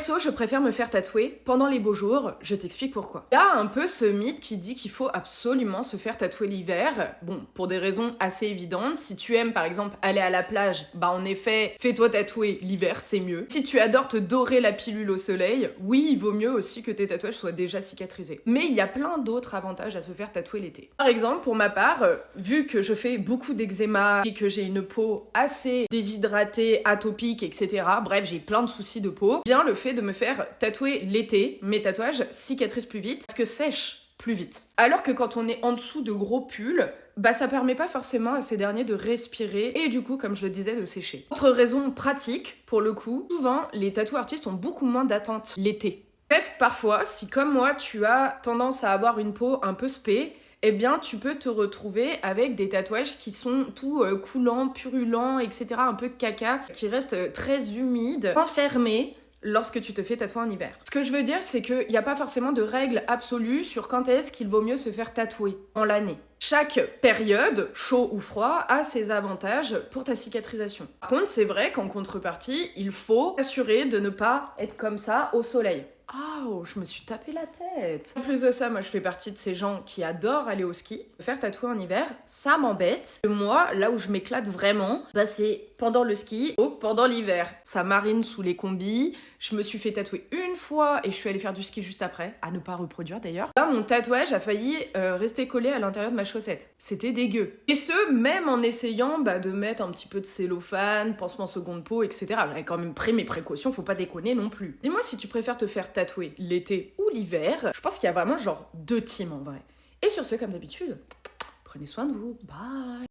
Perso, je préfère me faire tatouer pendant les beaux jours, je t'explique pourquoi. Il y a un peu ce mythe qui dit qu'il faut absolument se faire tatouer l'hiver. Bon, pour des raisons assez évidentes. Si tu aimes par exemple aller à la plage, bah en effet, fais-toi tatouer l'hiver, c'est mieux. Si tu adores te dorer la pilule au soleil, oui, il vaut mieux aussi que tes tatouages soient déjà cicatrisés. Mais il y a plein d'autres avantages à se faire tatouer l'été. Par exemple, pour ma part, vu que je fais beaucoup d'eczéma et que j'ai une peau assez déshydratée, atopique, etc. Bref, j'ai plein de soucis de peau, bien le fait de me faire tatouer l'été, mes tatouages cicatrisent plus vite parce que sèchent plus vite. Alors que quand on est en dessous de gros pulls, bah ça permet pas forcément à ces derniers de respirer et du coup, comme je le disais, de sécher. Autre raison pratique, pour le coup, souvent les tattoo artistes ont beaucoup moins d'attente l'été. Bref, parfois, si comme moi, tu as tendance à avoir une peau un peu spé, eh bien, tu peux te retrouver avec des tatouages qui sont tout coulants, purulents, etc., un peu caca, qui restent très humides, enfermés, lorsque tu te fais tatouer en hiver. Ce que je veux dire, c'est qu'il n'y a pas forcément de règle absolue sur quand est-ce qu'il vaut mieux se faire tatouer en l'année. Chaque période, chaud ou froid, a ses avantages pour ta cicatrisation. Par contre, c'est vrai qu'en contrepartie, il faut s'assurer de ne pas être comme ça au soleil. Oh, je me suis tapé la tête. En plus de ça, moi je fais partie de ces gens qui adorent aller au ski. Me faire tatouer en hiver, ça m'embête. Moi, là où je m'éclate vraiment, bah c'est pendant le ski ou pendant l'hiver. Ça marine sous les combis. Je me suis fait tatouer une fois et je suis allée faire du ski juste après, à ne pas reproduire d'ailleurs. Là, mon tatouage a failli rester collé à l'intérieur de ma chaussette. C'était dégueu. Et ce, même en essayant de mettre un petit peu de cellophane, pansement seconde peau, etc. J'avais quand même pris mes précautions, faut pas déconner non plus. Dis-moi si tu préfères te faire tatouer l'été ou l'hiver. Je pense qu'il y a vraiment genre deux teams en vrai. Et sur ce, comme d'habitude, prenez soin de vous. Bye!